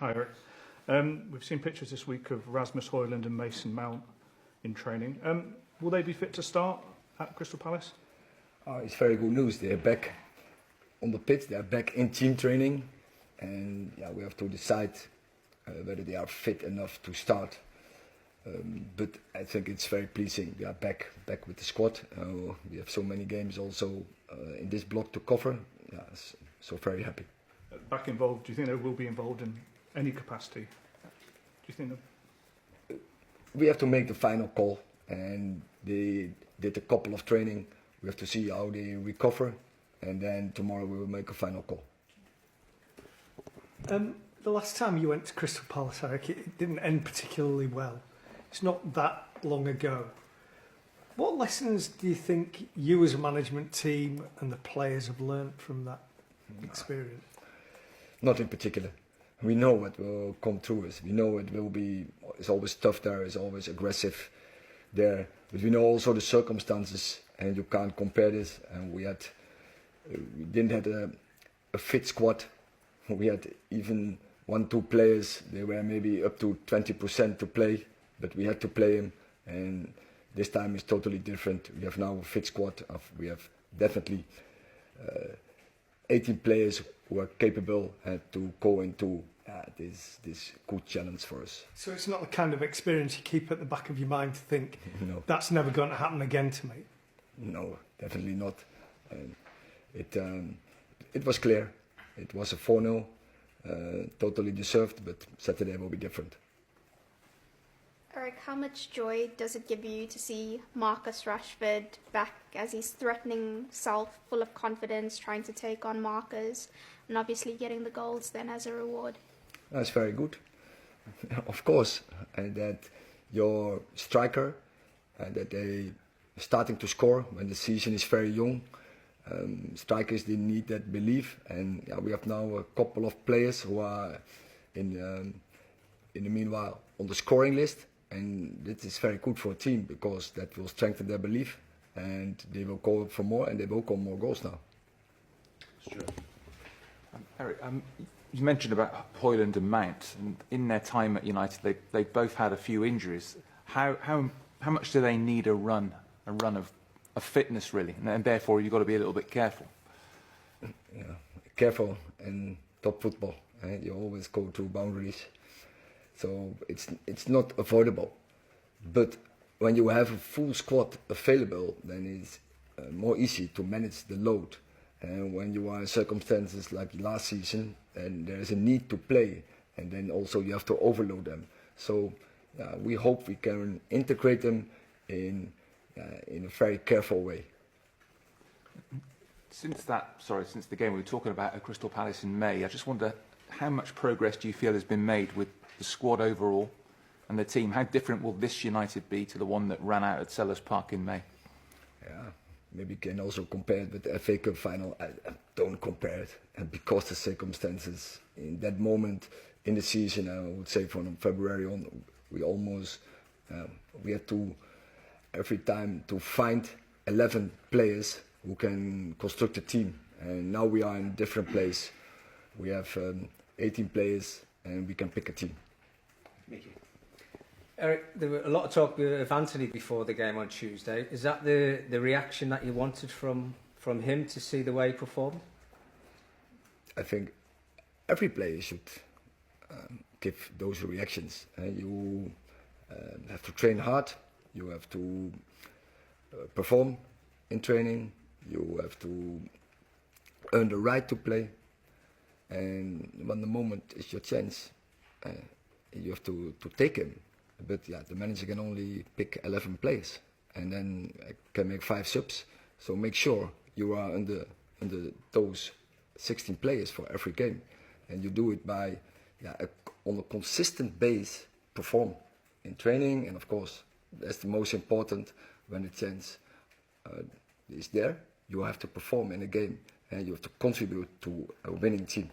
Hi, Erik. We've seen pictures this week of Rasmus Højlund and Mason Mount in training. Will they be fit to start at Crystal Palace? It's very good news. They're back on the pitch. They're back in team training, and we have to decide whether they are fit enough to start. But I think it's very pleasing. We are back with the squad. We have so many games also in this block to cover. So very happy. Back involved. Do you think they will be involved in any capacity? Do you think that? We have to make the final call, and they did a couple of training. We have to see how they recover, and then tomorrow we will make a final call. The last time you went to Crystal Palace, Erik, it didn't end particularly well. It's not that long ago. What lessons do you think you as a management team and the players have learnt from that experience? Not in particular. We know what will come through us. We know it will be. It's always tough there. It's always aggressive there. But we know also the circumstances, and you can't compare this. And we didn't have a fit squad. We had even 1-2 players. They were maybe up to 20% to play, but we had to play them. And this time is totally different. We have now a fit squad. We have definitely 18 players who are capable to go into this good challenge for us. So it's not the kind of experience you keep at the back of your mind to think, no, that's never going to happen again to me? No, definitely not. It was clear. It was a 4-0, totally deserved, but Saturday will be different. Erik, how much joy does it give you to see Marcus Rashford back as he's threatening self, full of confidence, trying to take on markers, and obviously getting the goals then as a reward? That's very good, of course, and that your striker, that they starting to score when the season is very young. Strikers, they need that belief, and we have now a couple of players who are in the meanwhile on the scoring list. And this is very good for a team because that will strengthen their belief, and they will go for more, and they will come more goals now. Sure. Erik, you mentioned about Højlund and Mount, and in their time at United, they both had a few injuries. How much do they need a run of fitness really, and therefore you've got to be a little bit careful? Yeah, careful in top football. You always go through boundaries. So it's not avoidable, but when you have a full squad available, then it's more easy to manage the load. And when you are in circumstances like last season, and there is a need to play, and then also you have to overload them. So we hope we can integrate them in a very careful way. Since the game we were talking about at Crystal Palace in May, I just wonder how much progress do you feel has been made with the squad overall and the team? How different will this United be to the one that ran out at Sellers Park in May? Yeah, maybe you can also compare it with the FA Cup final. I don't compare it, and because the circumstances in that moment in the season, I would say from February on, we had to every time to find 11 players who can construct a team, and now we are in a different place. We have 18 players, and we can pick a team. Thank you. Erik, there were a lot of talk of Anthony before the game on Tuesday. Is that the reaction that you wanted from him to see the way he performed? I think every player should give those reactions. You have to train hard. You have to perform in training. You have to earn the right to play. And when the moment is your chance, you have to take him. But the manager can only pick 11 players, and then can make 5 subs. So make sure you are under those 16 players for every game, and you do it by on a consistent base, perform in training, and of course that's the most important. When the chance is there, you have to perform in a game, and you have to contribute to a winning team.